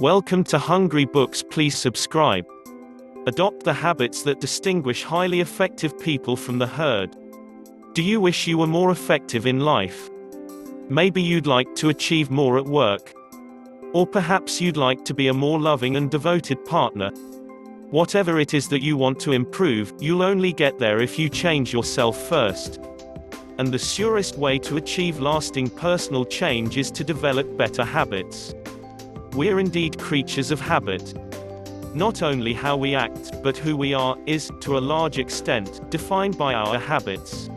Welcome to Hungry Books. Please subscribe. Adopt the habits that distinguish highly effective people from the herd. Do you wish you were more effective in life? Maybe you'd like to achieve more at work. Or perhaps you'd like to be a more loving and devoted partner. Whatever it is that you want to improve, you'll only get there if you change yourself first. And the surest way to achieve lasting personal change is to develop better habits. We're indeed creatures of habit. Not only how we act, but who we are, is, to a large extent, defined by our habits.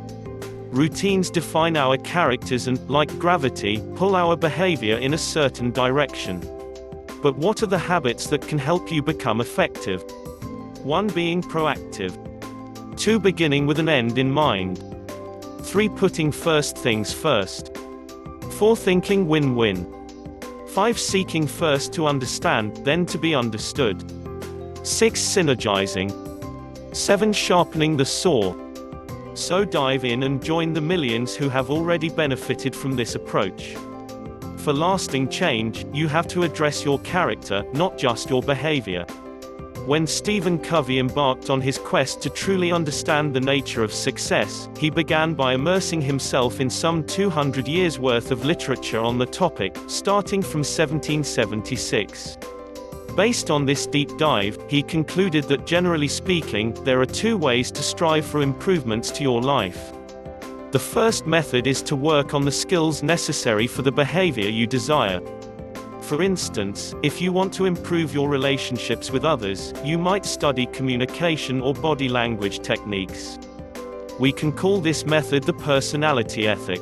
Routines define our characters and, like gravity, pull our behavior in a certain direction. But what are the habits that can help you become effective? 1. Being proactive. 2. Beginning with an end in mind. 3. Putting first things first. 4. Thinking win-win. 5. Seeking first to understand, then to be understood. 6. Synergizing. 7. Sharpening the saw. So dive in and join the millions who have already benefited from this approach. For lasting change, you have to address your character, not just your behavior. When Stephen Covey embarked on his quest to truly understand the nature of success, he began by immersing himself in some 200 years' worth of literature on the topic, starting from 1776. Based on this deep dive, he concluded that generally speaking, there are 2 ways to strive for improvements to your life. The first method is to work on the skills necessary for the behavior you desire. For instance, if you want to improve your relationships with others, you might study communication or body language techniques. We can call this method the personality ethic.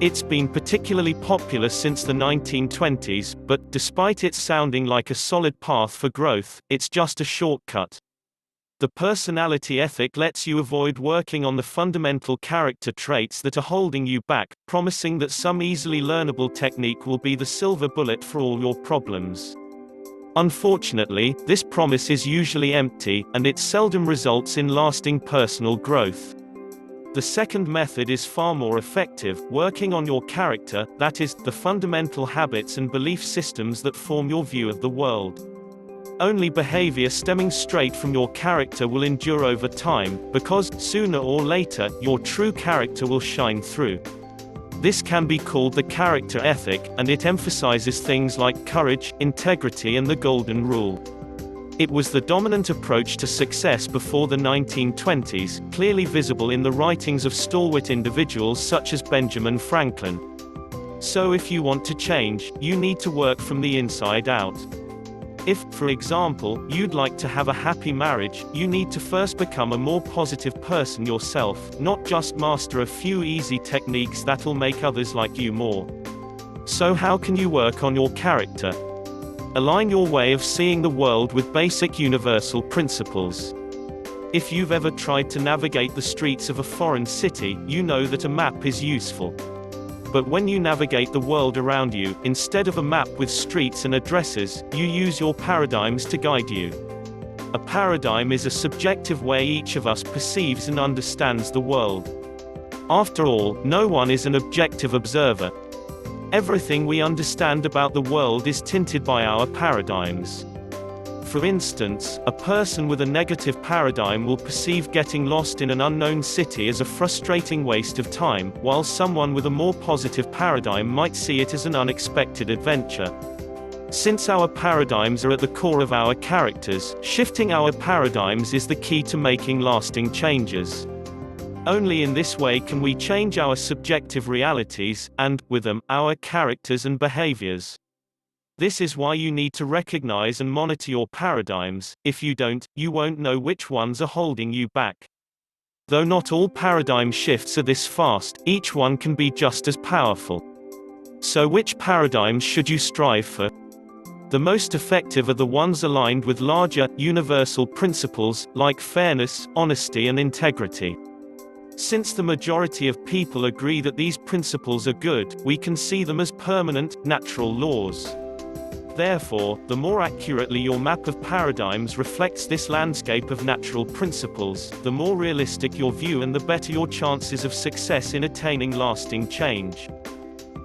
It's been particularly popular since the 1920s, but, despite it sounding like a solid path for growth, it's just a shortcut. The personality ethic lets you avoid working on the fundamental character traits that are holding you back, promising that some easily learnable technique will be the silver bullet for all your problems. Unfortunately, this promise is usually empty, and it seldom results in lasting personal growth. The second method is far more effective, working on your character, that is, the fundamental habits and belief systems that form your view of the world. Only behavior stemming straight from your character will endure over time, because, sooner or later, your true character will shine through. This can be called the character ethic, and it emphasizes things like courage, integrity and the golden rule. It was the dominant approach to success before the 1920s, clearly visible in the writings of stalwart individuals such as Benjamin Franklin. So if you want to change, you need to work from the inside out. If, for example, you'd like to have a happy marriage, you need to first become a more positive person yourself, not just master a few easy techniques that'll make others like you more. So how can you work on your character? Align your way of seeing the world with basic universal principles. If you've ever tried to navigate the streets of a foreign city, you know that a map is useful. But when you navigate the world around you, instead of a map with streets and addresses, you use your paradigms to guide you. A paradigm is a subjective way each of us perceives and understands the world. After all, no one is an objective observer. Everything we understand about the world is tinted by our paradigms. For instance, a person with a negative paradigm will perceive getting lost in an unknown city as a frustrating waste of time, while someone with a more positive paradigm might see it as an unexpected adventure. Since our paradigms are at the core of our characters, shifting our paradigms is the key to making lasting changes. Only in this way can we change our subjective realities, and, with them, our characters and behaviors. This is why you need to recognize and monitor your paradigms. If you don't, you won't know which ones are holding you back. Though not all paradigm shifts are this fast, each one can be just as powerful. So which paradigms should you strive for? The most effective are the ones aligned with larger, universal principles, like fairness, honesty and integrity. Since the majority of people agree that these principles are good, we can see them as permanent, natural laws. Therefore, the more accurately your map of paradigms reflects this landscape of natural principles, the more realistic your view and the better your chances of success in attaining lasting change.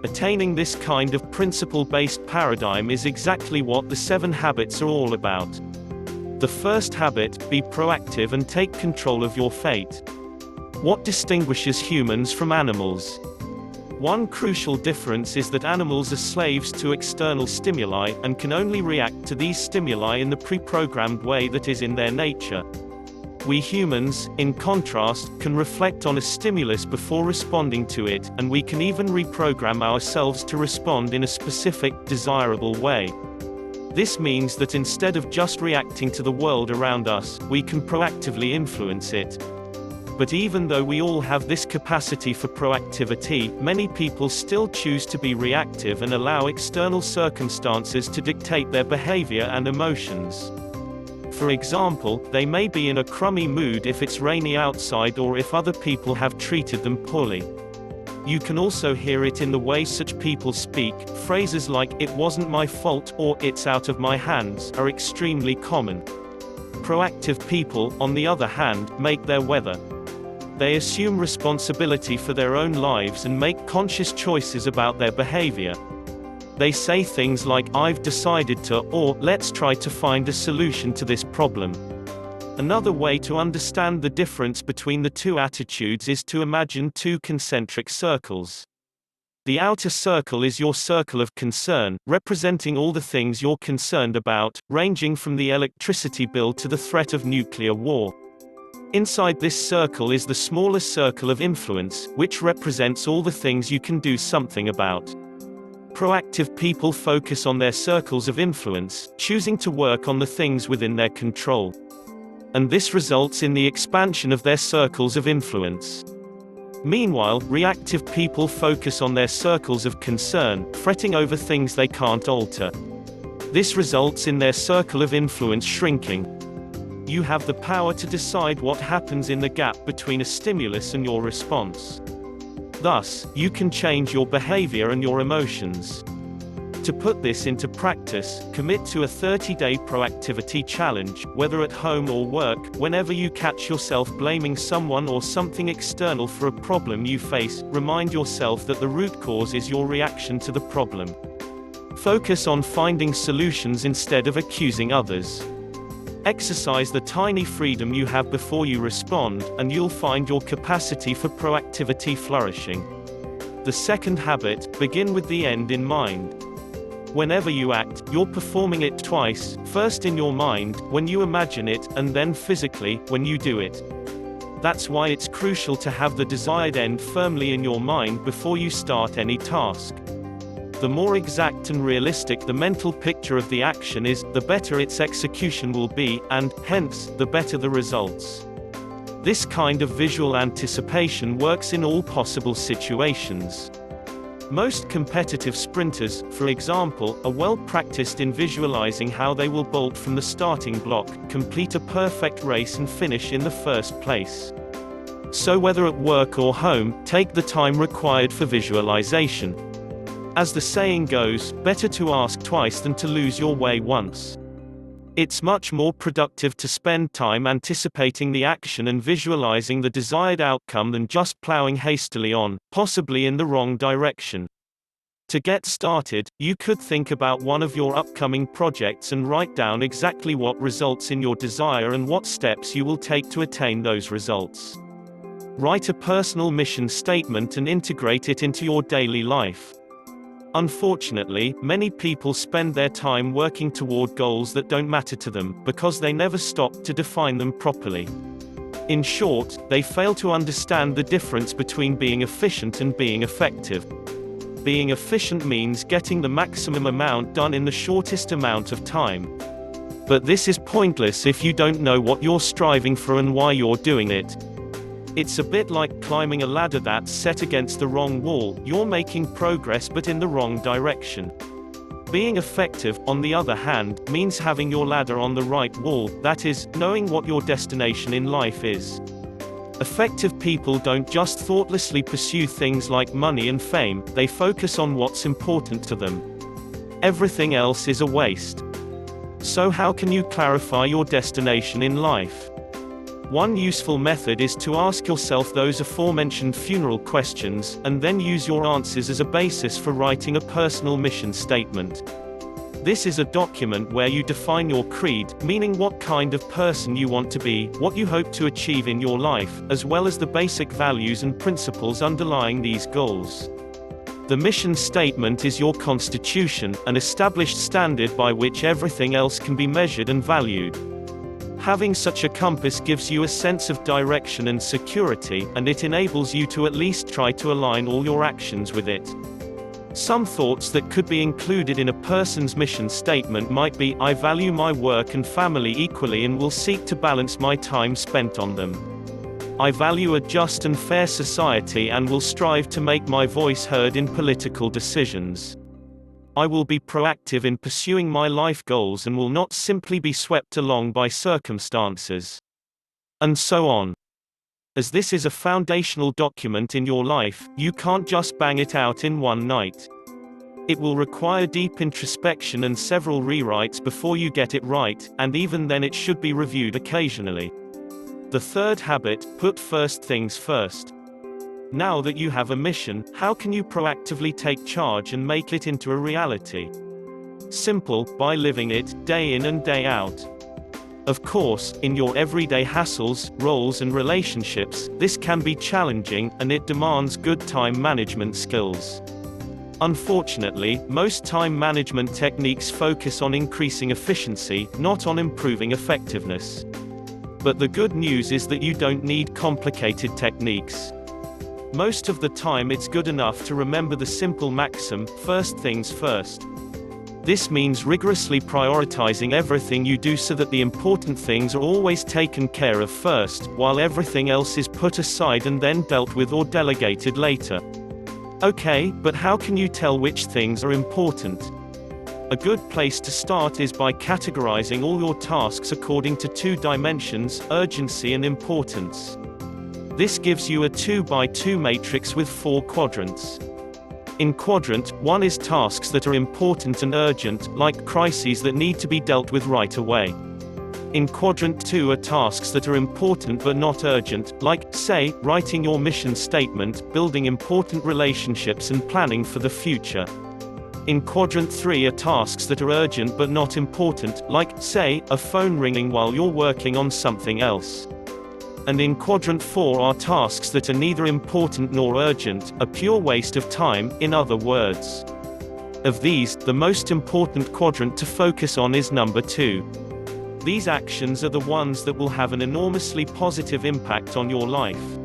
Attaining this kind of principle-based paradigm is exactly what the 7 habits are all about. The first habit, be proactive and take control of your fate. What distinguishes humans from animals? One crucial difference is that animals are slaves to external stimuli, and can only react to these stimuli in the pre-programmed way that is in their nature. We humans, in contrast, can reflect on a stimulus before responding to it, and we can even reprogram ourselves to respond in a specific, desirable way. This means that instead of just reacting to the world around us, we can proactively influence it. But even though we all have this capacity for proactivity, many people still choose to be reactive and allow external circumstances to dictate their behavior and emotions. For example, they may be in a crummy mood if it's rainy outside or if other people have treated them poorly. You can also hear it in the way such people speak. Phrases like, "It wasn't my fault," or "It's out of my hands," are extremely common. Proactive people, on the other hand, make their weather. They assume responsibility for their own lives and make conscious choices about their behavior. They say things like, "I've decided to," or "Let's try to find a solution to this problem." Another way to understand the difference between the two attitudes is to imagine 2 concentric circles. The outer circle is your circle of concern, representing all the things you're concerned about, ranging from the electricity bill to the threat of nuclear war. Inside this circle is the smaller circle of influence, which represents all the things you can do something about. Proactive people focus on their circles of influence, choosing to work on the things within their control. And this results in the expansion of their circles of influence. Meanwhile, reactive people focus on their circles of concern, fretting over things they can't alter. This results in their circle of influence shrinking. You have the power to decide what happens in the gap between a stimulus and your response. Thus, you can change your behavior and your emotions. To put this into practice, commit to a 30-day proactivity challenge, whether at home or work. Whenever you catch yourself blaming someone or something external for a problem you face, remind yourself that the root cause is your reaction to the problem. Focus on finding solutions instead of accusing others. Exercise the tiny freedom you have before you respond, and you'll find your capacity for proactivity flourishing. The second habit, begin with the end in mind. Whenever you act, you're performing it twice, first in your mind, when you imagine it, and then physically, when you do it. That's why it's crucial to have the desired end firmly in your mind before you start any task. The more exact and realistic the mental picture of the action is, the better its execution will be, and, hence, the better the results. This kind of visual anticipation works in all possible situations. Most competitive sprinters, for example, are well practiced in visualizing how they will bolt from the starting block, complete a perfect race and finish in the first place. So whether at work or home, take the time required for visualization. As the saying goes, better to ask twice than to lose your way once. It's much more productive to spend time anticipating the action and visualizing the desired outcome than just plowing hastily on, possibly in the wrong direction. To get started, you could think about one of your upcoming projects and write down exactly what results in your desire and what steps you will take to attain those results. Write a personal mission statement and integrate it into your daily life. Unfortunately, many people spend their time working toward goals that don't matter to them, because they never stop to define them properly. In short, they fail to understand the difference between being efficient and being effective. Being efficient means getting the maximum amount done in the shortest amount of time. But this is pointless if you don't know what you're striving for and why you're doing it. It's a bit like climbing a ladder that's set against the wrong wall. You're making progress but in the wrong direction. Being effective, on the other hand, means having your ladder on the right wall, that is, knowing what your destination in life is. Effective people don't just thoughtlessly pursue things like money and fame, they focus on what's important to them. Everything else is a waste. So how can you clarify your destination in life? One useful method is to ask yourself those aforementioned funeral questions, and then use your answers as a basis for writing a personal mission statement. This is a document where you define your creed, meaning what kind of person you want to be, what you hope to achieve in your life, as well as the basic values and principles underlying these goals. The mission statement is your constitution, an established standard by which everything else can be measured and valued. Having such a compass gives you a sense of direction and security, and it enables you to at least try to align all your actions with it. Some thoughts that could be included in a person's mission statement might be, I value my work and family equally and will seek to balance my time spent on them. I value a just and fair society and will strive to make my voice heard in political decisions. I will be proactive in pursuing my life goals and will not simply be swept along by circumstances. And so on. As this is a foundational document in your life, you can't just bang it out in one night. It will require deep introspection and several rewrites before you get it right, and even then it should be reviewed occasionally. The third habit, put first things first. Now that you have a mission, how can you proactively take charge and make it into a reality? Simple, by living it, day in and day out. Of course, in your everyday hassles, roles and relationships, this can be challenging, and it demands good time management skills. Unfortunately, most time management techniques focus on increasing efficiency, not on improving effectiveness. But the good news is that you don't need complicated techniques. Most of the time it's good enough to remember the simple maxim, first things first. This means rigorously prioritizing everything you do so that the important things are always taken care of first, while everything else is put aside and then dealt with or delegated later. Okay, but how can you tell which things are important? A good place to start is by categorizing all your tasks according to two dimensions, urgency and importance. This gives you a 2x2 matrix with 4 quadrants. In quadrant 1 is tasks that are important and urgent, like crises that need to be dealt with right away. In quadrant 2 are tasks that are important but not urgent, like, say, writing your mission statement, building important relationships and planning for the future. In quadrant 3 are tasks that are urgent but not important, like, say, a phone ringing while you're working on something else. And in quadrant 4 are tasks that are neither important nor urgent, a pure waste of time, in other words. Of these, the most important quadrant to focus on is number 2. These actions are the ones that will have an enormously positive impact on your life.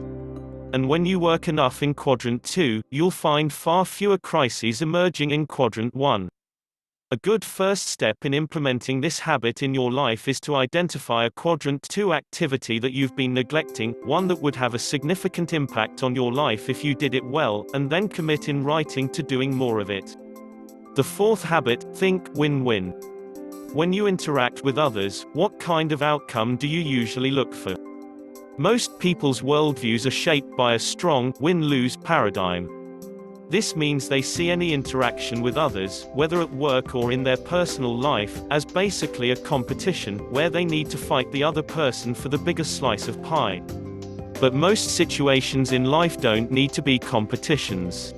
And when you work enough in quadrant 2, you'll find far fewer crises emerging in quadrant 1. A good first step in implementing this habit in your life is to identify a quadrant 2 activity that you've been neglecting, one that would have a significant impact on your life if you did it well, and then commit in writing to doing more of it. The fourth habit, think win-win. When you interact with others, what kind of outcome do you usually look for? Most people's worldviews are shaped by a strong win-lose paradigm. This means they see any interaction with others, whether at work or in their personal life, as basically a competition, where they need to fight the other person for the bigger slice of pie. But most situations in life don't need to be competitions.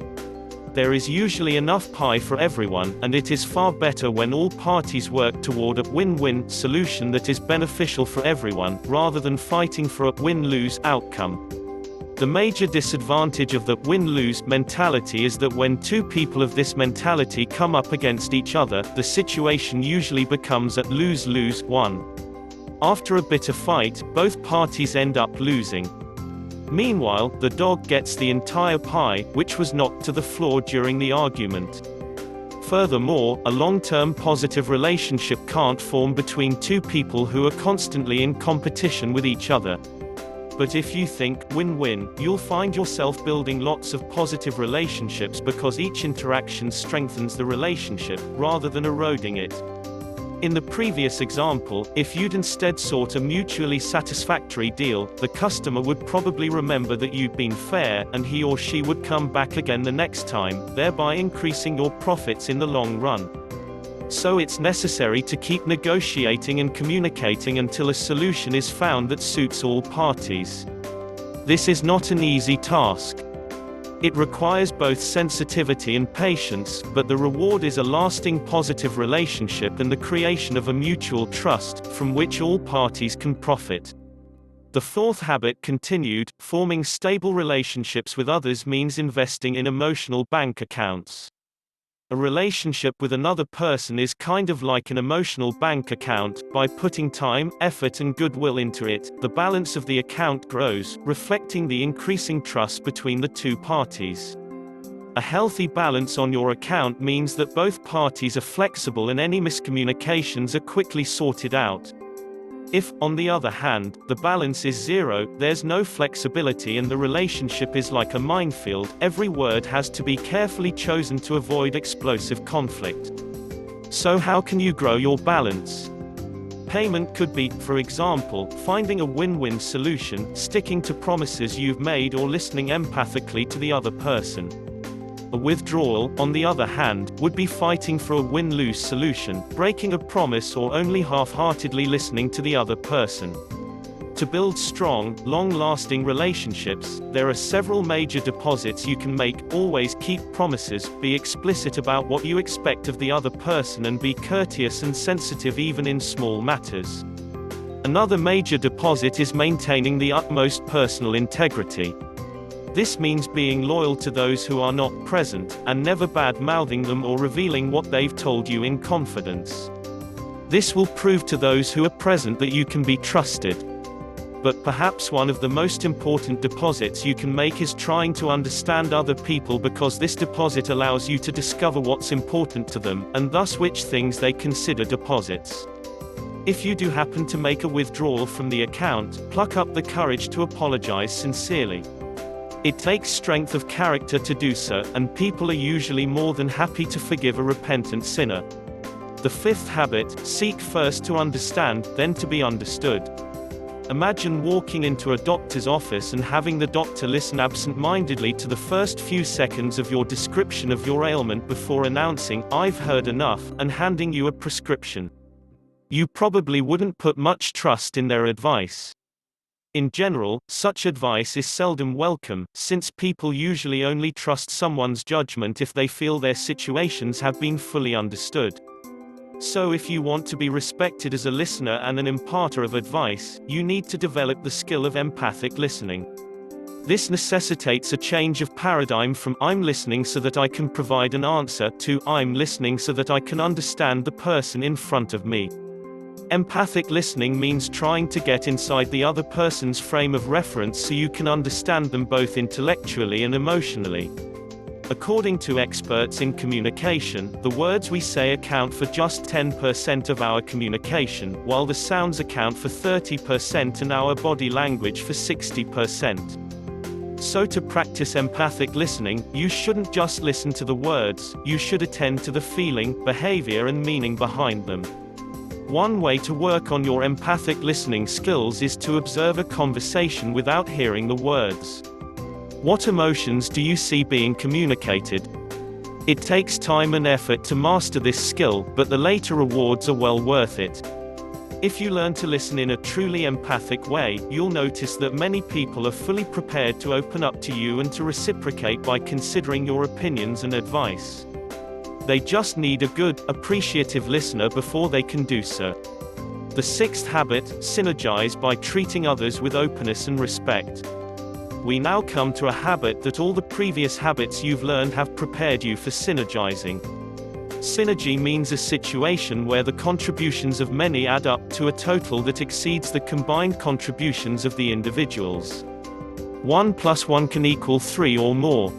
There is usually enough pie for everyone, and it is far better when all parties work toward a win-win solution that is beneficial for everyone, rather than fighting for a win-lose outcome. The major disadvantage of the win-lose mentality is that when two people of this mentality come up against each other, the situation usually becomes a lose-lose one. After a bitter fight, both parties end up losing. Meanwhile, the dog gets the entire pie, which was knocked to the floor during the argument. Furthermore, a long-term positive relationship can't form between two people who are constantly in competition with each other. But if you think win-win, you'll find yourself building lots of positive relationships because each interaction strengthens the relationship, rather than eroding it. In the previous example, if you'd instead sought a mutually satisfactory deal, the customer would probably remember that you'd been fair, and he or she would come back again the next time, thereby increasing your profits in the long run. So it's necessary to keep negotiating and communicating until a solution is found that suits all parties. This is not an easy task. It requires both sensitivity and patience, but the reward is a lasting positive relationship and the creation of a mutual trust, from which all parties can profit. The fourth habit continued, forming stable relationships with others means investing in emotional bank accounts. A relationship with another person is kind of like an emotional bank account. By putting time, effort and goodwill into it, the balance of the account grows, reflecting the increasing trust between the two parties. A healthy balance on your account means that both parties are flexible and any miscommunications are quickly sorted out. If, on the other hand, the balance is zero, there's no flexibility and the relationship is like a minefield. Every word has to be carefully chosen to avoid explosive conflict. So how can you grow your balance? Payment could be, for example, finding a win-win solution, sticking to promises you've made or listening empathically to the other person. A withdrawal, on the other hand, would be fighting for a win-lose solution, breaking a promise or only half-heartedly listening to the other person. To build strong, long-lasting relationships, there are several major deposits you can make. Always keep promises, be explicit about what you expect of the other person and be courteous and sensitive even in small matters. Another major deposit is maintaining the utmost personal integrity. This means being loyal to those who are not present, and never bad-mouthing them or revealing what they've told you in confidence. This will prove to those who are present that you can be trusted. But perhaps one of the most important deposits you can make is trying to understand other people, because this deposit allows you to discover what's important to them, and thus which things they consider deposits. If you do happen to make a withdrawal from the account, pluck up the courage to apologize sincerely. It takes strength of character to do so, and people are usually more than happy to forgive a repentant sinner. The fifth habit, seek first to understand, then to be understood. Imagine walking into a doctor's office and having the doctor listen absent-mindedly to the first few seconds of your description of your ailment before announcing, "I've heard enough," and handing you a prescription. You probably wouldn't put much trust in their advice. In general, such advice is seldom welcome, since people usually only trust someone's judgment if they feel their situations have been fully understood. So if you want to be respected as a listener and an imparter of advice, you need to develop the skill of empathic listening. This necessitates a change of paradigm from "I'm listening so that I can provide an answer" to "I'm listening so that I can understand the person in front of me." Empathic listening means trying to get inside the other person's frame of reference so you can understand them both intellectually and emotionally. According to experts in communication, the words we say account for just 10% of our communication, while the sounds account for 30% and our body language for 60%. So to practice empathic listening, you shouldn't just listen to the words, you should attend to the feeling, behavior and meaning behind them. One way to work on your empathic listening skills is to observe a conversation without hearing the words. What emotions do you see being communicated? It takes time and effort to master this skill, but the later rewards are well worth it. If you learn to listen in a truly empathic way, you'll notice that many people are fully prepared to open up to you and to reciprocate by considering your opinions and advice. They just need a good, appreciative listener before they can do so. The sixth habit, synergize by treating others with openness and respect. We now come to a habit that all the previous habits you've learned have prepared you for synergizing. Synergy means a situation where the contributions of many add up to a total that exceeds the combined contributions of the individuals. 1 + 1 can equal 3 or more.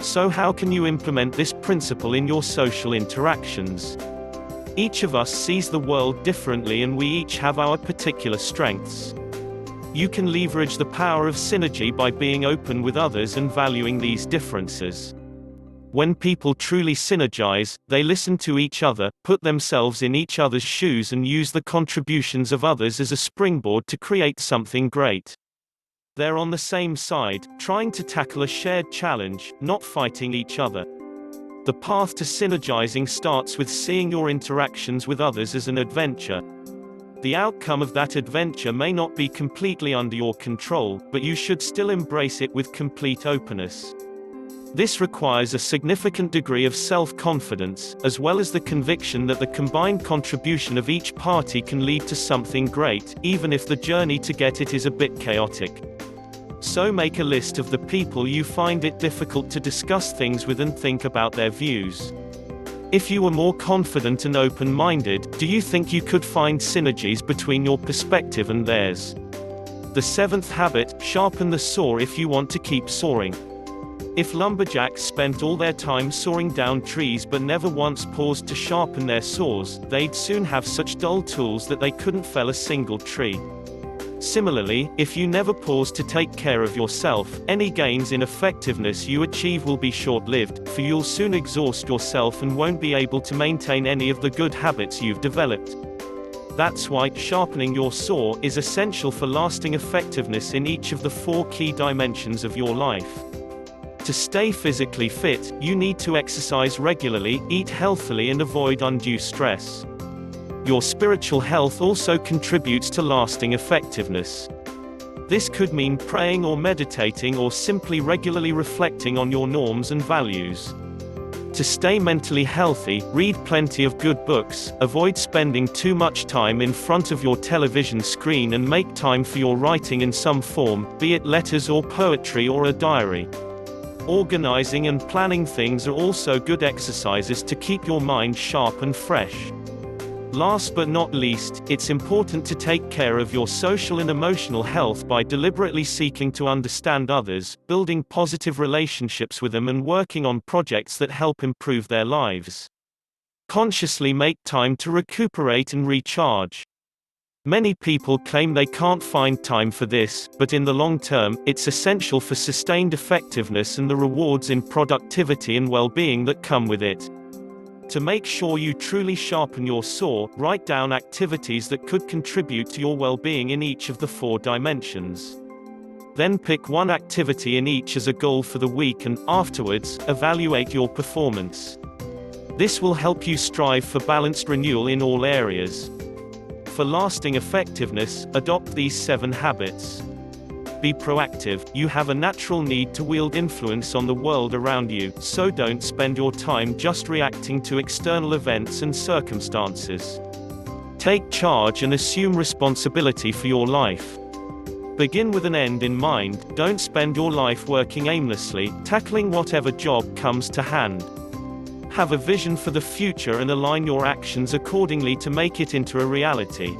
So how can you implement this principle in your social interactions? Each of us sees the world differently and we each have our particular strengths. You can leverage the power of synergy by being open with others and valuing these differences. When people truly synergize, they listen to each other, put themselves in each other's shoes and use the contributions of others as a springboard to create something great. They're on the same side, trying to tackle a shared challenge, not fighting each other. The path to synergizing starts with seeing your interactions with others as an adventure. The outcome of that adventure may not be completely under your control, but you should still embrace it with complete openness. This requires a significant degree of self-confidence, as well as the conviction that the combined contribution of each party can lead to something great, even if the journey to get it is a bit chaotic. So make a list of the people you find it difficult to discuss things with and think about their views. If you were more confident and open-minded, do you think you could find synergies between your perspective and theirs? The seventh habit: sharpen the saw if you want to keep soaring. If lumberjacks spent all their time sawing down trees but never once paused to sharpen their saws, they'd soon have such dull tools that they couldn't fell a single tree. Similarly, if you never pause to take care of yourself, any gains in effectiveness you achieve will be short-lived, for you'll soon exhaust yourself and won't be able to maintain any of the good habits you've developed. That's why sharpening your saw is essential for lasting effectiveness in each of the 4 key dimensions of your life. To stay physically fit, you need to exercise regularly, eat healthily and avoid undue stress. Your spiritual health also contributes to lasting effectiveness. This could mean praying or meditating or simply regularly reflecting on your norms and values. To stay mentally healthy, read plenty of good books, avoid spending too much time in front of your television screen and make time for your writing in some form, be it letters or poetry or a diary. Organizing and planning things are also good exercises to keep your mind sharp and fresh. Last but not least, it's important to take care of your social and emotional health by deliberately seeking to understand others, building positive relationships with them and working on projects that help improve their lives. Consciously make time to recuperate and recharge. Many people claim they can't find time for this, but in the long term, it's essential for sustained effectiveness and the rewards in productivity and well-being that come with it. To make sure you truly sharpen your saw, write down activities that could contribute to your well-being in each of the 4 dimensions. Then pick one activity in each as a goal for the week and, afterwards, evaluate your performance. This will help you strive for balanced renewal in all areas. For lasting effectiveness, adopt these 7 habits. Be proactive. You have a natural need to wield influence on the world around you, so don't spend your time just reacting to external events and circumstances. Take charge and assume responsibility for your life. Begin with an end in mind. Don't spend your life working aimlessly, tackling whatever job comes to hand. Have a vision for the future and align your actions accordingly to make it into a reality.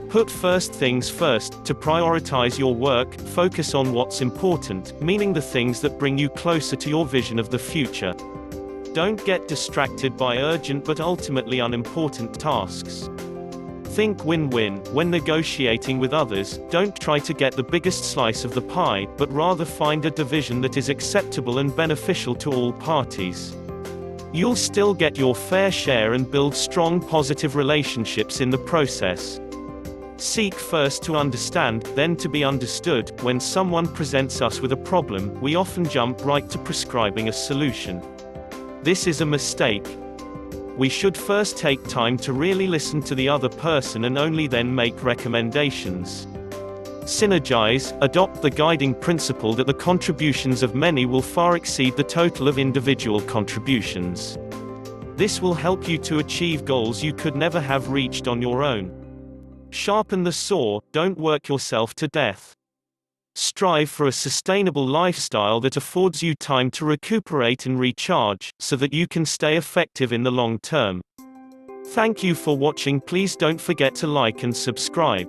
Put first things first. To prioritize your work, focus on what's important, meaning the things that bring you closer to your vision of the future. Don't get distracted by urgent but ultimately unimportant tasks. Think win-win. When negotiating with others, don't try to get the biggest slice of the pie, but rather find a division that is acceptable and beneficial to all parties. You'll still get your fair share and build strong positive relationships in the process. Seek first to understand, then to be understood. When someone presents us with a problem, we often jump right to prescribing a solution. This is a mistake. We should first take time to really listen to the other person and only then make recommendations. Synergize. Adopt the guiding principle that the contributions of many will far exceed the total of individual contributions. This will help you to achieve goals you could never have reached on your own. Sharpen the saw. Don't work yourself to death. Strive for a sustainable lifestyle that affords you time to recuperate and recharge, so that you can stay effective in the long term. Thank you for watching. Please don't forget to like and subscribe.